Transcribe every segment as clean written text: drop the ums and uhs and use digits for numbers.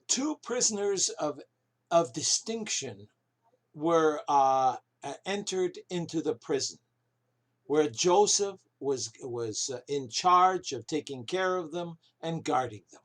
Two prisoners of distinction were entered into the prison, where Joseph was in charge of taking care of them and guarding them.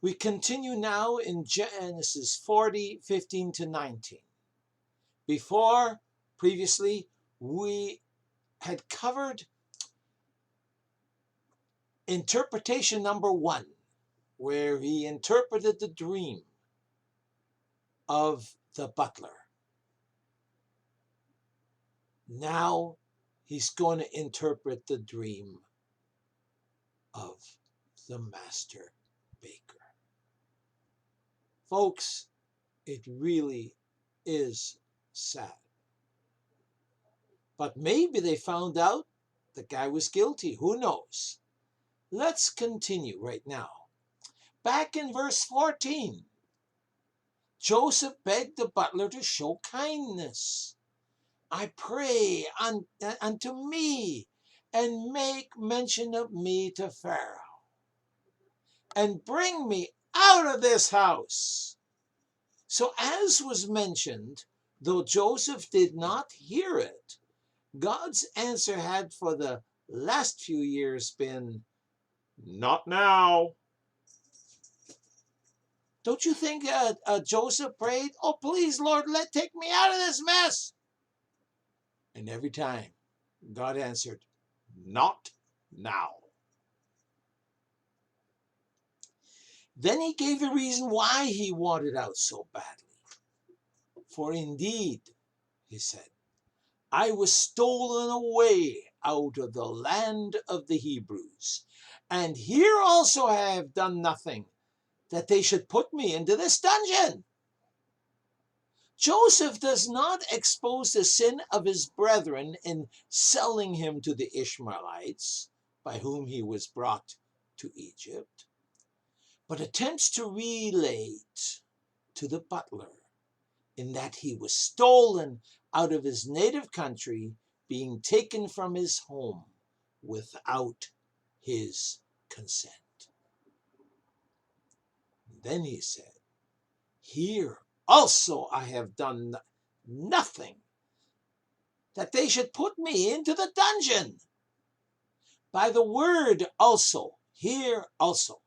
We continue now in Genesis 40:15-19. Previously, we had covered interpretation number 1, where he interpreted the dream of the butler. Now he's going to interpret the dream of the master baker. Folks, it really is sad. But maybe they found out the guy was guilty. Who knows? Let's continue right now. Back in verse 14, Joseph begged the butler to show kindness. I pray unto me, and make mention of me to Pharaoh, and bring me out of this house. So as was mentioned, though Joseph did not hear it, God's answer had for the last few years been, not now. Don't you think Joseph prayed, oh please Lord, take me out of this mess? And every time God answered, not now. Then he gave the reason why he wanted out so badly. For indeed, he said, I was stolen away out of the land of the Hebrews, and here also I have done nothing, that they should put me into this dungeon. Joseph does not expose the sin of his brethren in selling him to the Ishmaelites, by whom he was brought to Egypt, but attempts to relate to the butler in that he was stolen out of his native country, being taken from his home without his consent. And then he said, here also I have done nothing, that they should put me into the dungeon. By the word also, here also,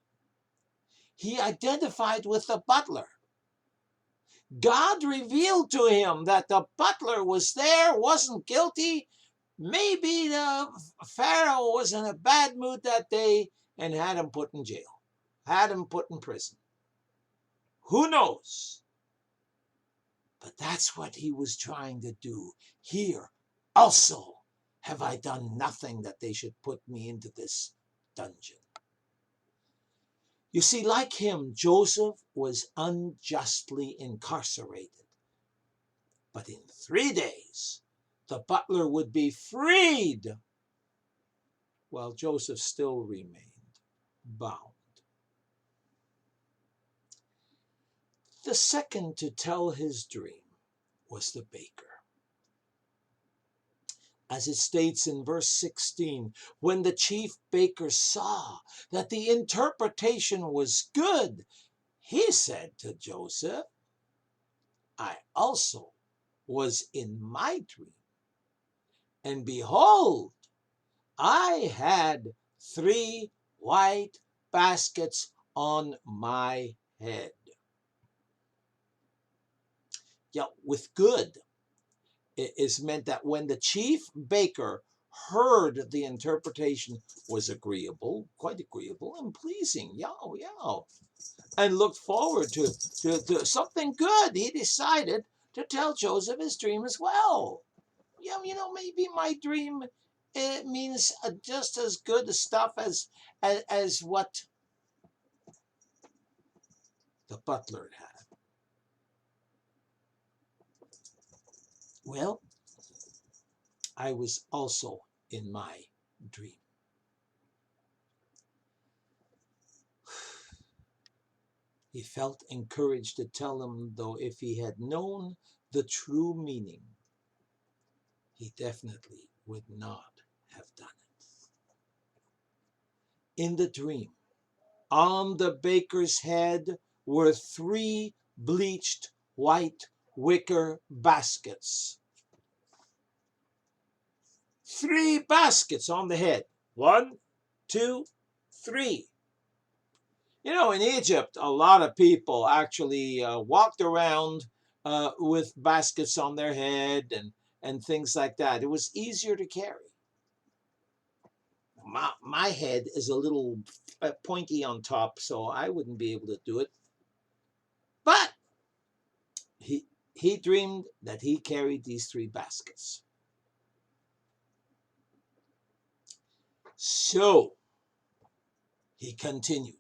he identified with the butler. God revealed to him that the butler was there, wasn't guilty. Maybe the Pharaoh was in a bad mood that day and had him put in jail, had him put in prison. Who knows? But that's what he was trying to do. Here also have I done nothing, that they should put me into this dungeon. You see, like him, Joseph was unjustly incarcerated. But in 3 days, the butler would be freed, while Joseph still remained bound. The second to tell his dream was the baker. As it states in verse 16, when the chief baker saw that the interpretation was good, he said to Joseph, I also was in my dream, and behold, I had 3 white baskets on my head. Yeah, with good, it is meant that when the chief baker heard the interpretation was agreeable, quite agreeable and pleasing, and looked forward to something good, he decided to tell Joseph his dream as well. Yeah, maybe my dream, it means just as good stuff as what the butler had. Well, I was also in my dream. He felt encouraged to tell him, though if he had known the true meaning, he definitely would not have done it. In the dream, On the baker's head were 3 bleached white wicker baskets. 3 baskets on the head. 1, 2, 3. You know, in Egypt, a lot of people actually walked around with baskets on their head and things like that. It was easier to carry. My head is a little pointy on top, so I wouldn't be able to do it. But he dreamed that he carried these 3 baskets. So he continued.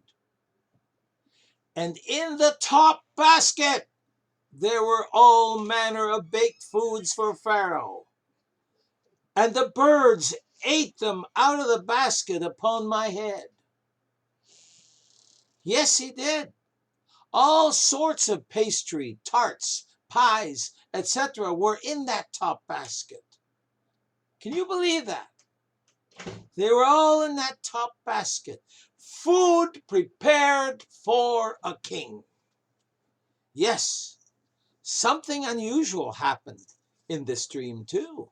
And in the top basket, there were all manner of baked foods for Pharaoh. And the birds ate them out of the basket upon my head. Yes, he did. All sorts of pastry, tarts, pies, etc. were in that top basket. Can you believe that? They were all in that top basket. Food prepared for a king. Yes, something unusual happened in this dream too,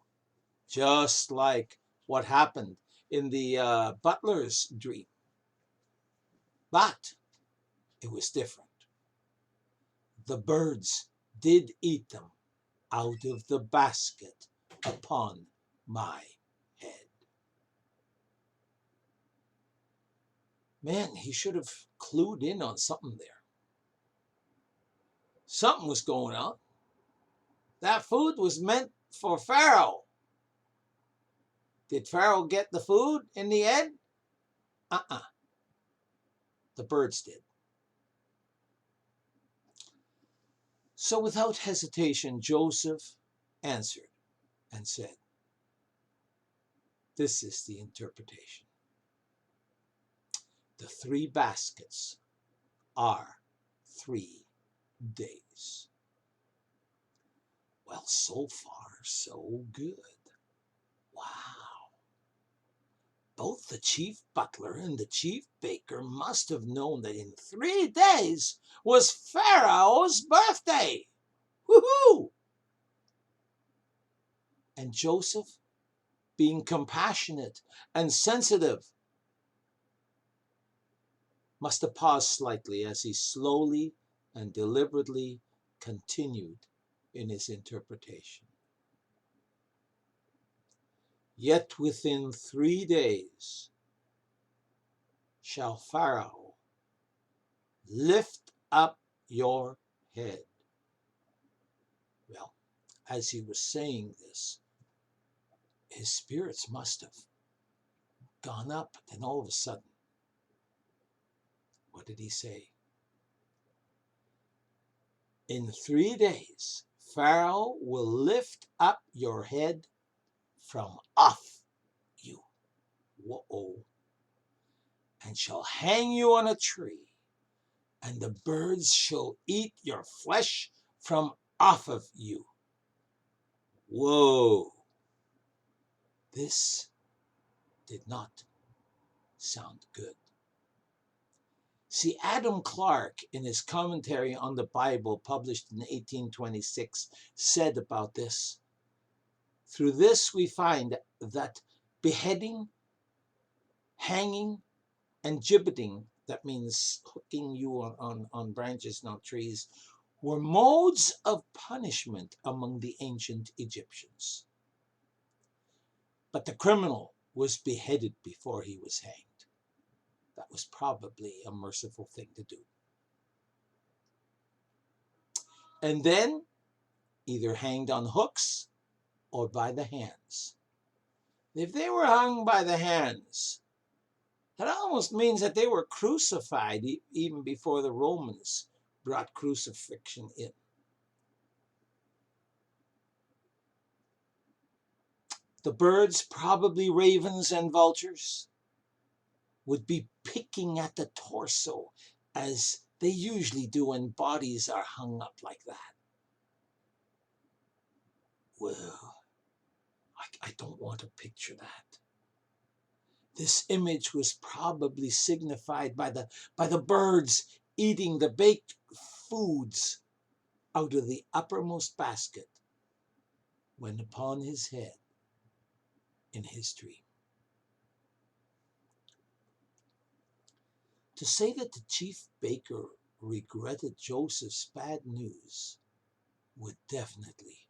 just like what happened in the butler's dream. But it was different. The birds did eat them out of the basket upon my head. Man, he should have clued in on something there. Something was going on. That food was meant for Pharaoh. Did Pharaoh get the food in the end? The birds did. So without hesitation, Joseph answered and said, this is the interpretation. The 3 baskets are 3 days. Well, so far, so good. Wow. Both the chief butler and the chief baker must have known that in 3 days was Pharaoh's birthday. Woohoo! And Joseph, being compassionate and sensitive, must have paused slightly as he slowly and deliberately continued in his interpretation. Yet within 3 days shall Pharaoh lift up your head. Well, as he was saying this, his spirits must have gone up, and all of a sudden, what did he say? In 3 days, Pharaoh will lift up your head from off you. Whoa. And shall hang you on a tree, and the birds shall eat your flesh from off of you. Whoa. This did not sound good. See, Adam Clarke, in his commentary on the Bible published in 1826, said about this, through this we find that beheading, hanging, and gibbeting, that means hooking you on branches, not trees, were modes of punishment among the ancient Egyptians. But the criminal was beheaded before he was hanged. That was probably a merciful thing to do. And then either hanged on hooks or by the hands. If they were hung by the hands, that almost means that they were crucified even before the Romans brought crucifixion in. The birds, probably ravens and vultures, would be picking at the torso as they usually do when bodies are hung up like that. Well, I don't want to picture that. This image was probably signified by the birds eating the baked foods out of the uppermost basket when upon his head in his dream. To say that the chief baker regretted Joseph's bad news would definitely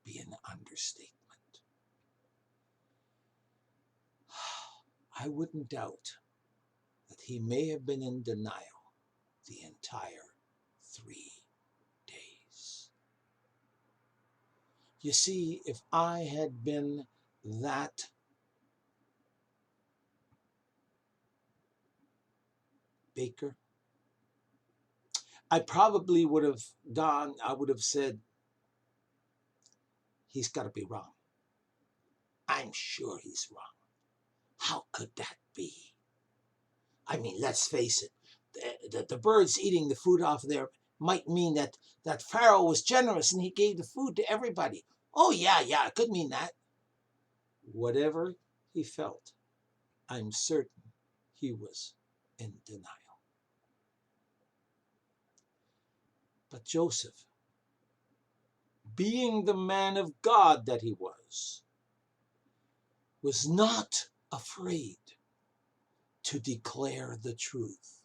be an understatement. I wouldn't doubt that he may have been in denial the entire 3 days. You see, if I had been that baker, I probably would have said, he's got to be wrong. I'm sure he's wrong. How could that be? I mean, let's face it, the birds eating the food off there might mean that Pharaoh was generous and he gave the food to everybody. Oh, yeah, it could mean that. Whatever he felt, I'm certain he was in denial. But Joseph, being the man of God that he was not afraid to declare the truth,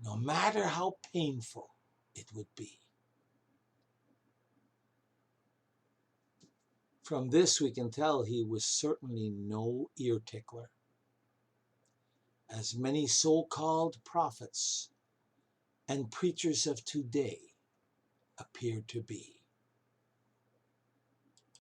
no matter how painful it would be. From this we can tell he was certainly no ear tickler, as many so-called prophets and preachers of today appear to be.